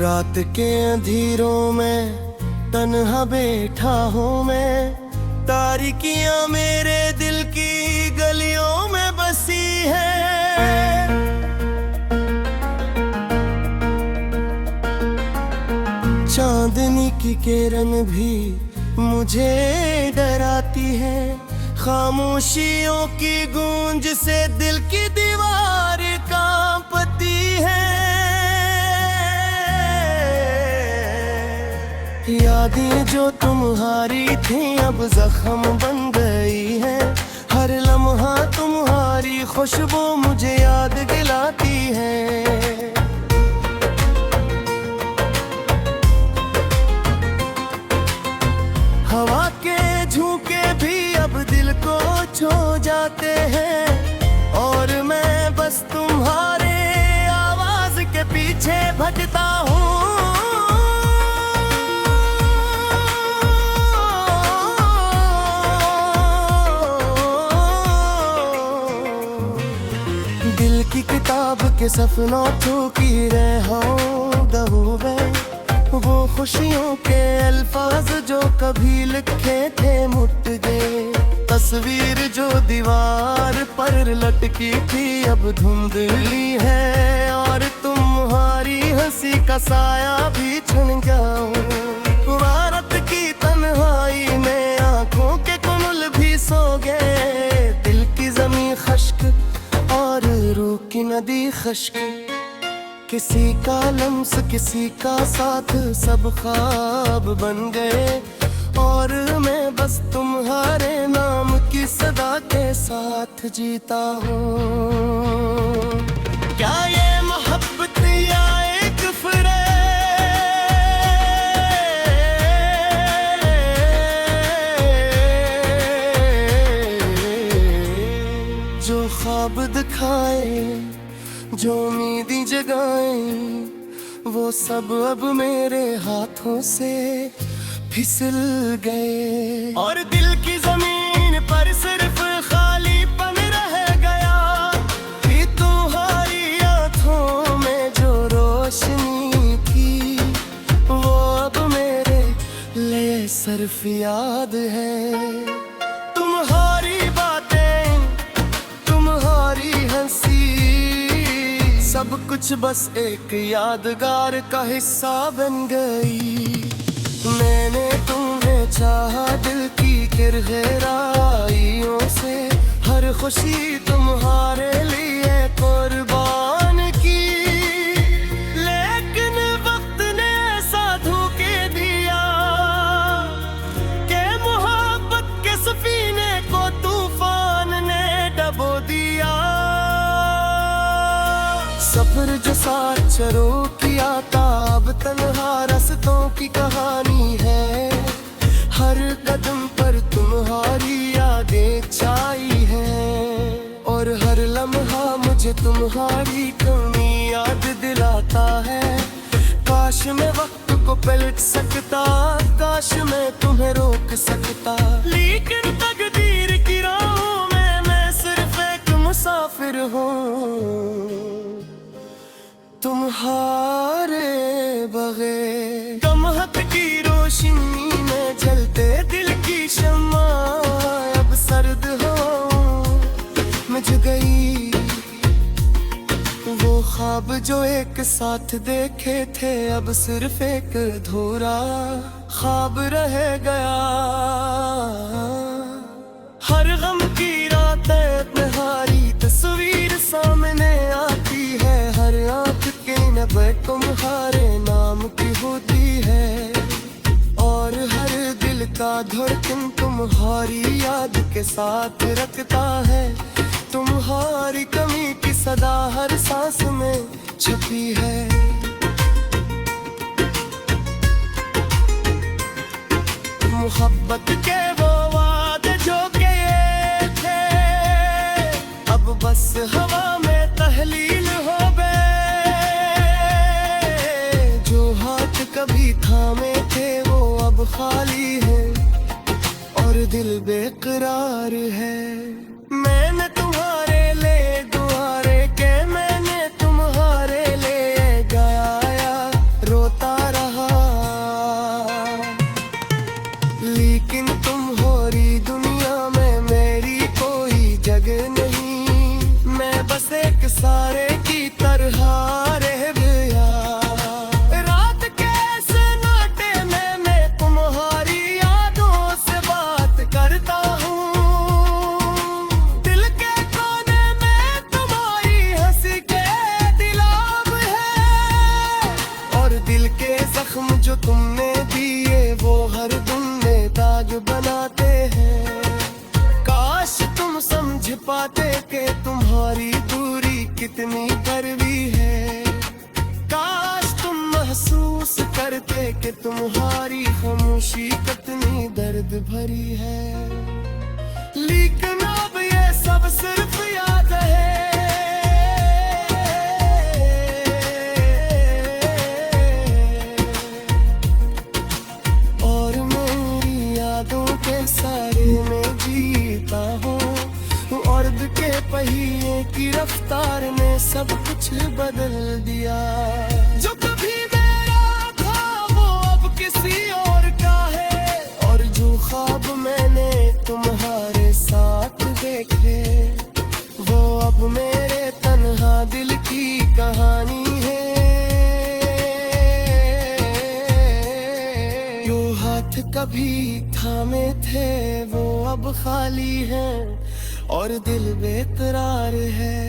रात के अंधेरों में तन्हा बैठा हूँ मैं, तारिकियां मेरे दिल की गलियों में बसी है। चांदनी की किरण भी मुझे डराती है, खामोशियों की गूंज से दिल की दीवार कांपती है। यादें जो तुम्हारी थी अब जख्म बन गई है, हर लम्हा तुम्हारी खुशबू मुझे याद दिलाती है। हवा के झोंके भी अब दिल को छू जाते हैं, और मैं बस तुम्हारे आवाज के पीछे भटकता हूँ। दिल की किताब के सपनों की रहूं मैं, वो खुशियों के अल्फाज जो कभी लिखे थे मुट गए। तस्वीर जो दीवार पर लटकी थी अब धुंधली है, और तुम्हारी हंसी का साया भी छन जाऊं। रात की तन्हाई में आंखों के कुनल भी सो गए, दिल की जमीन खश्क और रूह की नदी खश्क। किसी का लम्स किसी का साथ सब ख्वाब बन गए, और मैं बस तुम्हारे नाम की सदा के साथ जीता हूँ। क्या ये मोहब्बत या एक फरेब, जो ख्वाब दिखाए जो उम्मीदें जगाएं, वो सब अब मेरे हाथों से फिसल गए। और दिल की जमीन पर सिर्फ खालीपन रह गया, कि तुम्हारी आंखों में जो रोशनी थी वो अब मेरे लिए सिर्फ याद है। तुम्हारी बातें तुम्हारी हंसी सब कुछ बस एक यादगार का हिस्सा बन गई। मैंने तुम्हें चाहा दिल की गहराइयों से, हर खुशी तुम्हारे लिए कुर्बान की। लेकिन वक्त ने ऐसा धोखे दिया कि मोहब्बत के सफीने को तूफान ने डबो दिया। सफर जो साथ चलो किया था अब तन्हा रास्तों की कहानी है, हर कदम पर तुम्हारी यादें छाई है, और हर लम्हा मुझे तुम्हारी कमी याद दिलाता है। काश मैं वक्त को पलट सकता, काश मैं तुम्हें रोक सकता, लेकिन तकदीर की राहों में मैं सिर्फ एक मुसाफिर हूँ। तुम्हारे बगैर गमहत की रोशनी में जलते दिल की शम्मा अब सर्द हो मिट गई। वो ख्वाब जो एक साथ देखे थे अब सिर्फ एक अधूरा ख्वाब रह गया। हर गम की रातें तुम्हारी तस्वीर सामने आती है, हर आंख के नब्बे तुम्हारे नाम की होती है, और हर दिल का धड़कन तुम्हारी याद के साथ रखता है। तुम्हारी कमी की सदा हर सांस में छुपी है। मोहब्बत के वो वादे जो किए थे अब बस हवा में तहलील हो गए। जो हाथ कभी थामे थे वो अब खाली है, और दिल बेकरार है। मैंने तुम्हारे ले दुआरे के मैंने तुम्हारे ले गाया, रोते लेकिन तुम्हारी दुनिया में मेरी कोई जगह नहीं। मैं बस एक सारे की तरह रह गया। रात के सन्नाटे में मैं तुम्हारी यादों से बात करता हूँ। दिल के कोने में तुम्हारी हंसी के दिलाव है, और दिल के जख्म जो तुमने दिए वो हर दिन में दाग बनाते हैं। काश तुम समझ पाते कि तुम्हारी दूरी कितनी कड़वी है। काश तुम महसूस करते कि तुम्हारी खामोशी कितनी दर्द भरी है। लेकिन अब ये सब सिर्फ याद है, और मेरी यादों के सारे में जीता हूँ। अर्द के पहिए की रफ्तार ने सब कुछ बदल दिया। जो कभी मेरा था वो अब किसी और का है, और जो ख्वाब मैंने तुम्हारे साथ देखे वो अब मेरे तन्हा दिल की कहानी है। जो हाथ कभी थामे थे वो अब खाली हैं, और दिल बेकरार है।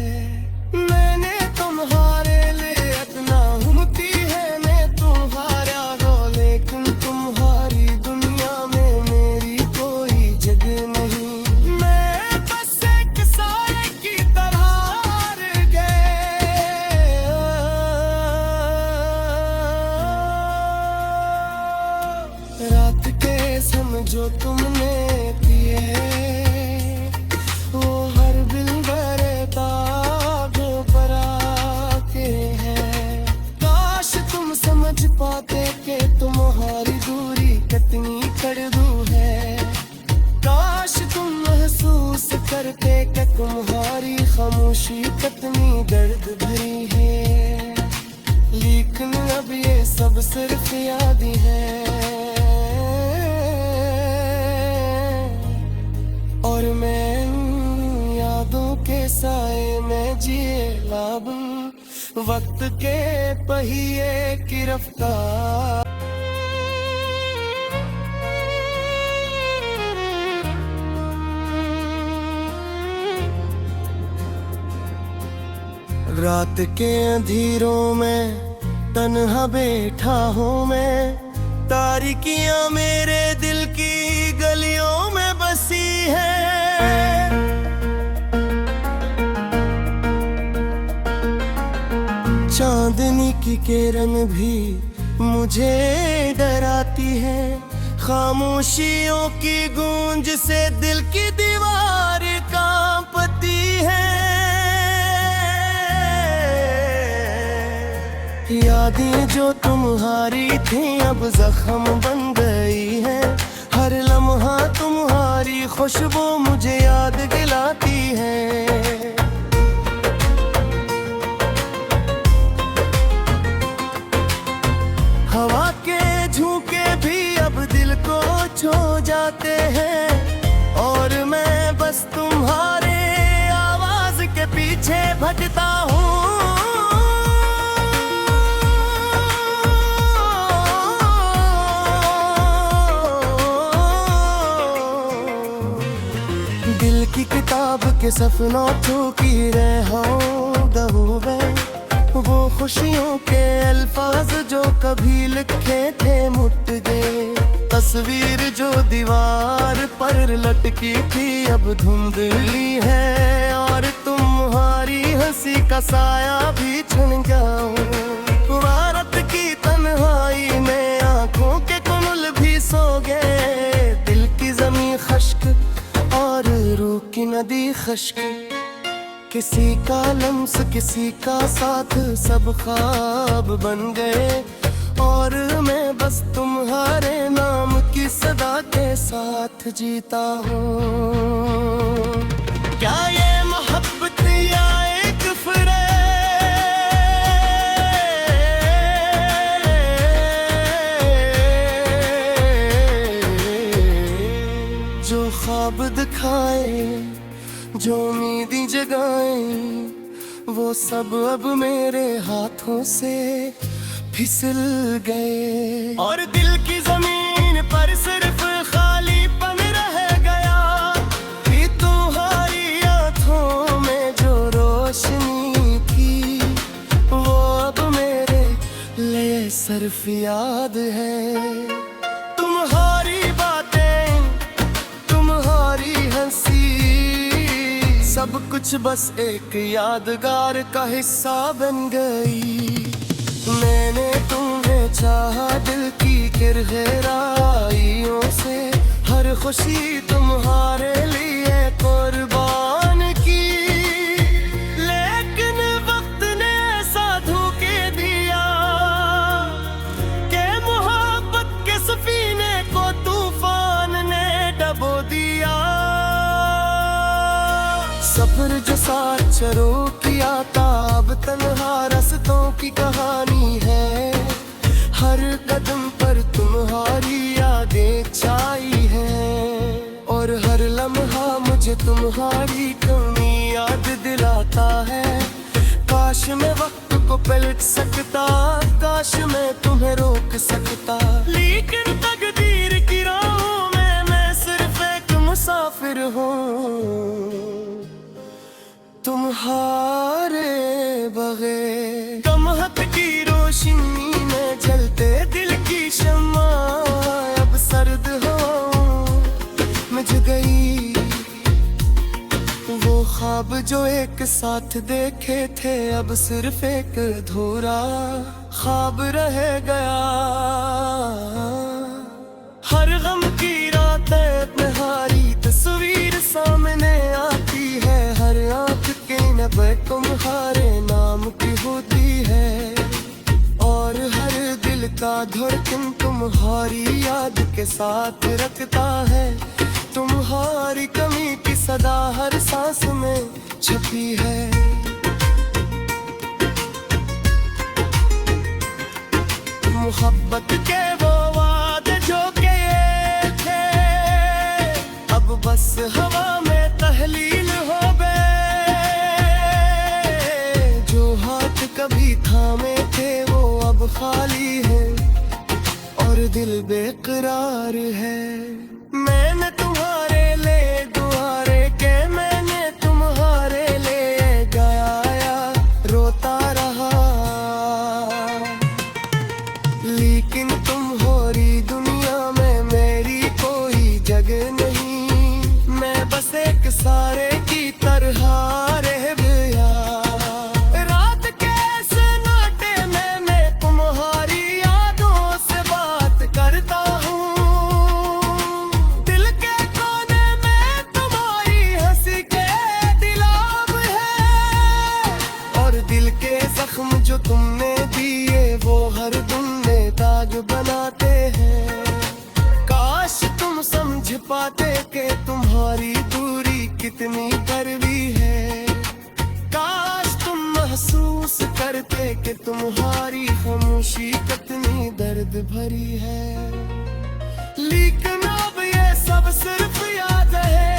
मैंने तुम्हारे लिए इतना घूमती है, मैं तुम्हारा हो, लेकिन तुम्हारी दुनिया में मेरी कोई जगह नहीं। मैं बस एक सारे की तरह रह गया। रात के समझो तुमने पिए वो हर दिल भरे दागों पर आके हैं। काश तुम समझ पाते कि तुम्हारी दूरी कितनी कड़वी है। काश तुम महसूस करते कि तुम्हारी खामोशी कितनी दर्द भरी है। लेकिन अब ये सब सिर्फ याद है, और मैं यादों के साए में जिए लाभ वक्त के पहिए की रफ्तार। रात के अंधेरों में तन्हा बैठा हूँ मैं। तारिकियां मेरे दिल की गलियों में बसी है। चांदनी की किरण भी मुझे डराती है। खामोशियों की गूंज से दिल की दीवार कांपती है। यादें जो तुम्हारी थी अब जख्म बन गई है। हर लम्हा तुम्हारी खुशबू मुझे याद दिलाती है। हवा के झोंके भी अब दिल को छू जाते हैं, और मैं बस तुम्हारे आवाज के पीछे भटकता हूँ। दिल की किताब के सफनों की वो खुशियों के अल्फाज जो कभी लिखे थे मुट गए। तस्वीर जो दीवार पर लटकी थी अब धुंधली है, और तुम्हारी हंसी का साया भी छन गया। रात की तन्हाई में आंखों के कुनल भी सो गए। दिल की जमीन खश्क और रूह की नदी खश्क। किसी का लम्स किसी का साथ सब ख्वाब बन गए, और मैं बस तुम्हारे नाम की सदा के साथ जीता हूँ। क्या ये मोहब्बत या एक फरेब? जो ख्वाब दिखाए, जो उम्मीदें जगाए, वो सब अब मेरे हाथों से फिसल गए। और दिल की जमीन पर सिर्फ खालीपन रह गया, कि तुम्हारी आंखों में जो रोशनी थी, वो अब मेरे लिए सिर्फ याद है। तुम्हारी बातें, तुम्हारी हंसी, सब कुछ बस एक यादगार का हिस्सा बन गई। मैंने तुम्हें चाहा दिल की गिरगिराइयों से, हर खुशी तुम्हारे लिए कुर्बान की। लेकिन वक्त ने ऐसा धोखे दिया कि मोहब्बत के सफीने को तूफान ने डबो दिया। सफर जो साथ चलो किया था, अब तन्हा रास्तों की कहानी है। हर कदम पर तुम्हारी यादें छाई है, और हर लम्हा मुझे तुम्हारी कमी याद दिलाता है। काश मैं वक्त को पलट सकता, काश मैं तुम्हें रोक सकता, लेकिन तकदीर की राहों में मैं सिर्फ एक मुसाफिर हूँ। तुम्हारे बगैर गमहत की रोशनी में जलते दिल की शम्मा अब सर्द हो मिझ गई। वो ख्वाब जो एक साथ देखे थे, अब सिर्फ एक अधूरा ख्वाब रह गया। हर गम की रातें तुम्हारी तस्वीर सामने आती है, हर आंख के नब्बे तुम्हारे नाम की होती है, और हर दिल का धड़कन तुम्हारी याद के साथ रखता है। तुम्हारी कमी की सदा हर सांस में छुपी है। मोहब्बत के वो वादे जो के थे, अब बस हवा में तहलील हो गए। जो हाथ कभी थामे थे, वो अब खाली है, और दिल बेकरार है। मैंने तुम्हारे ले दुआरे के, मैंने तुम्हारे ले गाया, रोता रहा, लेकिन तुम्हारी दुनिया में मेरी कोई जगह नहीं। मैं बस एक सारे की तरह रह गया। रात के सन्नाटे में मैं तुम्हारी यादों से बात करता हूँ। दिल के कोने में तुम्हारी हंसी के दिलाव है, और दिल के जख्म जो तुमने दिए, वो हर दम दाग बनाते हैं। काश तुम समझ पाते कि तुम्हारी दूरी कितनी कड़वी है। काश तुम महसूस करते कि तुम्हारी खामोशी कितनी दर्द भरी है। लेकिन अब ये सब सिर्फ याद है,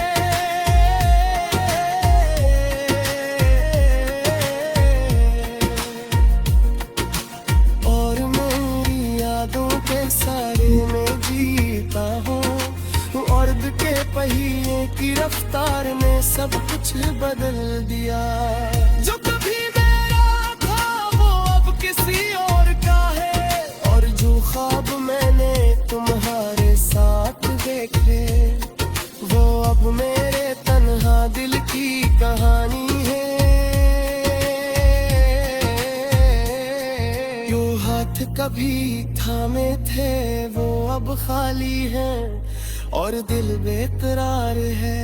सारे में जीता हूँ। अर्द के पहिए की रफ्तार ने सब कुछ बदल दिया। जो कभी मेरा था, वो अब किसी और का है, और जो ख्वाब मैंने तुम्हारे साथ देखे, वो अब मेरे तन्हा दिल की कहानी है। कभी थामे थे, वो अब खाली है, और दिल बेकरार है।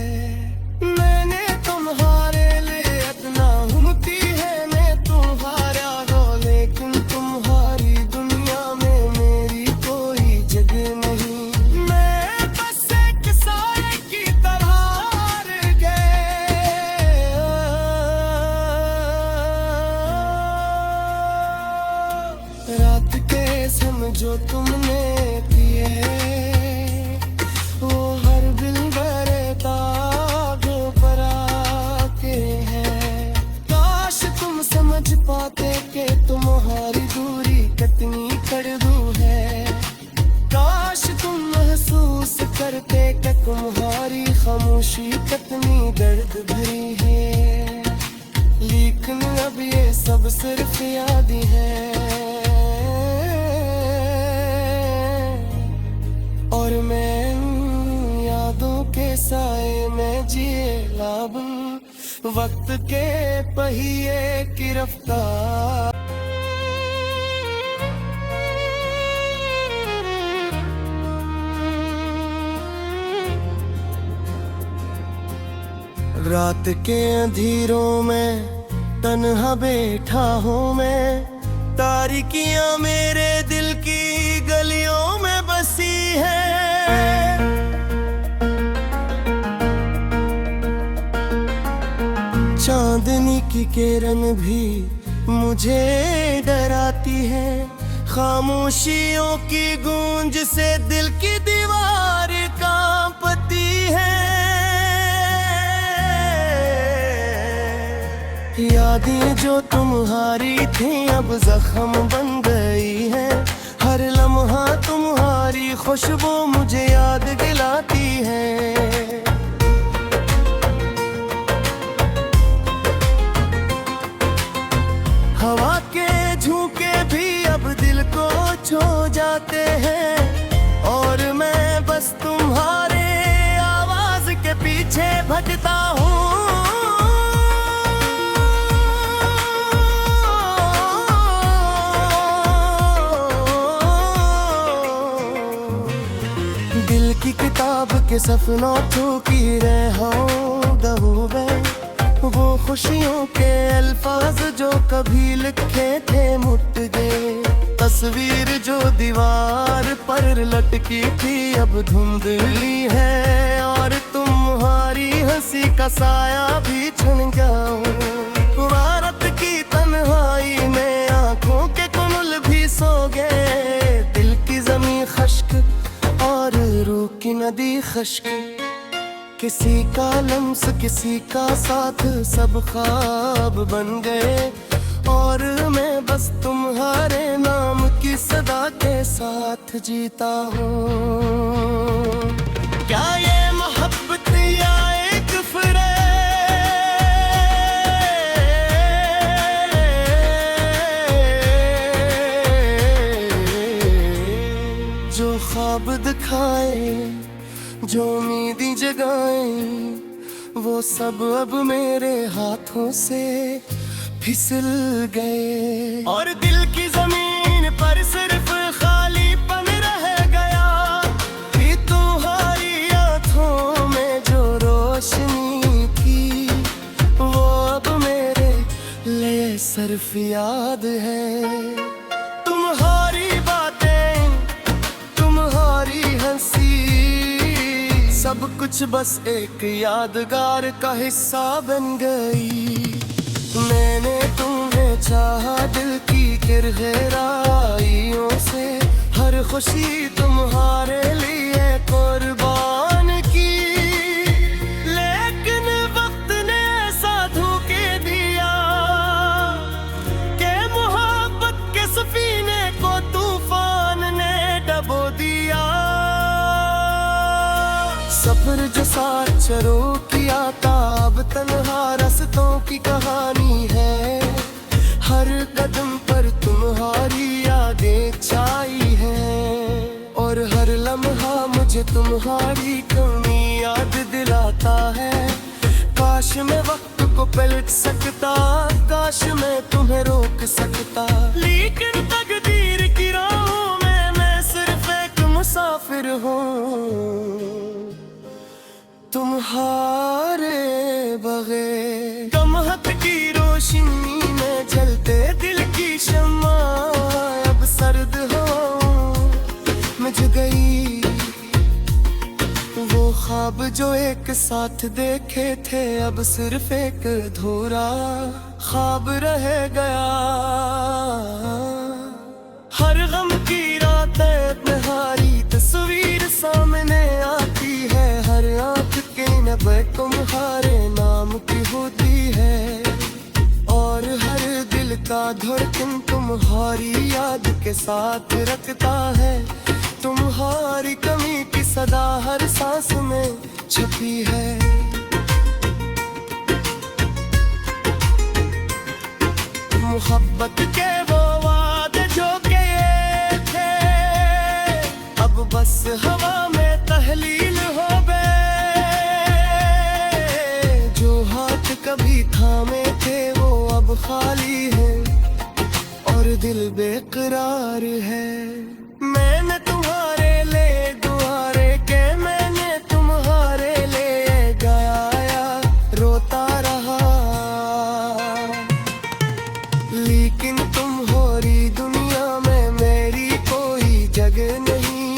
मैंने तुम्हारे लिए अपना घूमती है, मैं तुम्हारा हो, लेकिन तुम्हारी दुनिया में मेरी कोई जगह नहीं। मैं बस एक साए की तरह रह गया। रात के समझो तुमने पिए, वो हर बिल खामोशी कितनी दर्द भरी है, लेकिन अब ये सब सिर्फ याद है। और मैं यादों के साए में जिए लाभ, वक्त के पहिए की रफ्तार। रात के अंधेरों में तन्हा बैठा हूँ मैं, तारिकियां मेरे दिल की गलियों में बसी है। चांदनी की किरण भी मुझे डराती है, खामोशियों की गूंज से दिल की दीवार कांपती है। यादें जो तुम्हारी थी अब जख्म बन गई है, हर लम्हा तुम्हारी खुशबू मुझे याद दिलाती है। हवा के झोंके भी अब दिल को छू जाते हैं, और मैं बस तुम्हारे आवाज के पीछे भटकता हूँ। दिल की किताब के सपनों की वो खुशियों के अल्फाज जो कभी लिखे थे मुट गए। तस्वीर जो दीवार पर लटकी थी अब धुंधली है, और तुम्हारी हंसी का साया भी छन जाऊं। इमारत की तन्हाई में आंखों के कुनल भी सो गए, दिल की जमीन खश्क और रूह की नदी खश्क। किसी का लम्स किसी का साथ सब ख्वाब बन गए, और मैं बस तुम्हारे नाम की सदा के साथ जीता हूँ। क्या ये मोहब्बत या एक फरेब, जो ख्वाब दिखाए जो उम्मीदें जगाएं, वो सब अब मेरे हाथों से फिसल गए। और दिल की जमीन पर सिर्फ खालीपन रह गया, कि तुम्हारी आँखों में जो रोशनी थी वो अब मेरे लिए सिर्फ याद है। तुम्हारी बातें तुम्हारी हंसी सब कुछ बस एक यादगार का हिस्सा बन गई। मैंने तुम्हें चाहा दिल की गिरगिराइयों से, हर खुशी तुम्हारे लिए कुर्बान की। लेकिन वक्त ने ऐसा धोखे दिया कि मोहब्बत के सफीने को तूफान ने डबो दिया। सफर जो साथ चलो किया था अब तन्हा रास्तों की कहानी है, हर कदम पर तुम्हारी यादें छाई है, और हर लम्हा मुझे तुम्हारी कमी याद दिलाता है। काश मैं वक्त को पलट सकता, काश मैं तुम्हें रोक सकता, लेकिन तकदीर की राहों में मैं सिर्फ एक मुसाफिर हूँ। तुम्हारे बगैर गमहत की रोशनी में जलते दिल की शम्मा अब सर्द हो मिझ गई। वो ख्वाब जो एक साथ देखे थे अब सिर्फ एक अधूरा ख्वाब रह गया। हर गम की रात तुम्हारी तस्वीर सामने आती है, हर आँख के नब्बे तुम्हारे नाम की होती है, और हर दिल का धड़कन तुम्हारी याद के साथ रखता है। तुम्हारी कमी की सदा हर सांस में छुपी है। मोहब्बत के वो वादे जो के थे, अब बस हवा में तहलील हो गए। जो हाथ कभी थामे थे वो अब खाली है और दिल बेकरार है। मैंने तुम्हारे ले दुआरे के, मैंने तुम्हारे ले गाया, रोता रहा। लेकिन तुम हो रही दुनिया में मेरी कोई जगह नहीं,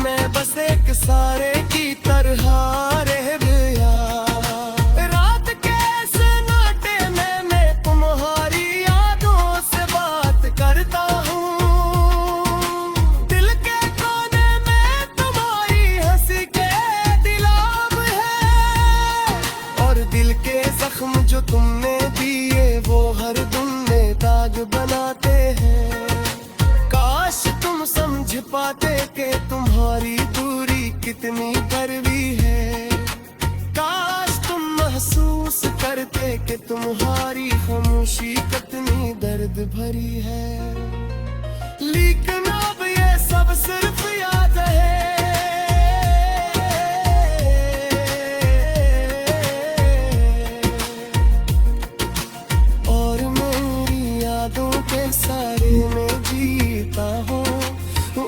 मैं बस एक सारे की तरह रह गया। रात के सन्नाटे में मैं तुम्हारी यादों से बात करता हूँ। दिल के कोने में तुम्हारी हंसी के दिलाब है, और दिल के जख्म जो तुमने दिए वो हर दम में दाग बनाते हैं। काश तुम समझ पाते कि तुम्हारी दूरी कितनी कड़वी है। काश तुम महसूस करते कि तुम्हारी खामोशी कितनी दर्द भरी है। लेकिन अब ये सब सिर्फ याद है, और मेरी यादों के सारे में जीता हूँ।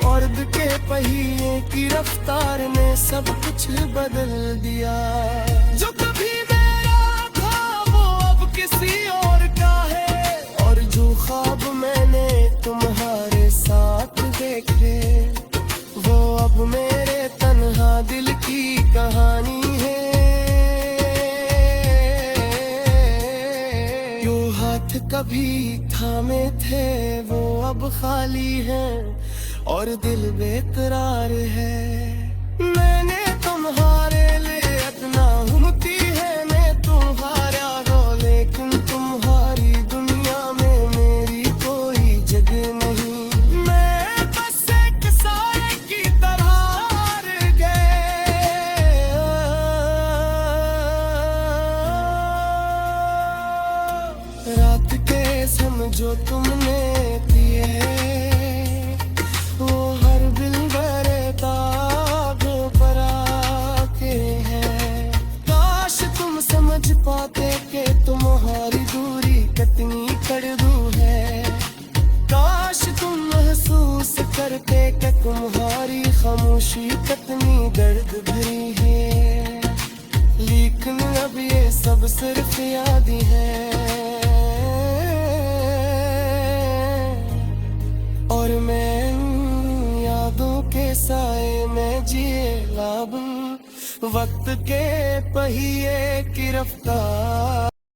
अर्द के पहिए की रफ्तार ने सब कुछ बदल दिया। जो कभी मेरा था वो अब किसी और का है, और जो ख्वाब मैंने तुम्हारे साथ देखे वो अब मेरे तन्हा दिल की कहानी है। जो हाथ कभी थामे थे वो अब खाली है और दिल बेकरार है। मैंने तुम्हारे लिए अपना घूमती है, मैं तुम्हारा हो, लेकिन तुम्हारी दुनिया में मेरी कोई जगह नहीं। मैं बस एक साए की तरह रह गया। रात के समझो तुमने दिए वो हर दिल भरे दागों पर आके हैं। काश तुम समझ पाते कि तुम्हारी दूरी कितनी कड़वी है। काश तुम महसूस करते कि तुम्हारी खामोशी कितनी दर्द भरी है। लेकिन अब ये सब सिर्फ याद है, और मैं यादों के साए में जिए लाभ, वक्त के पहिए की रफ्तार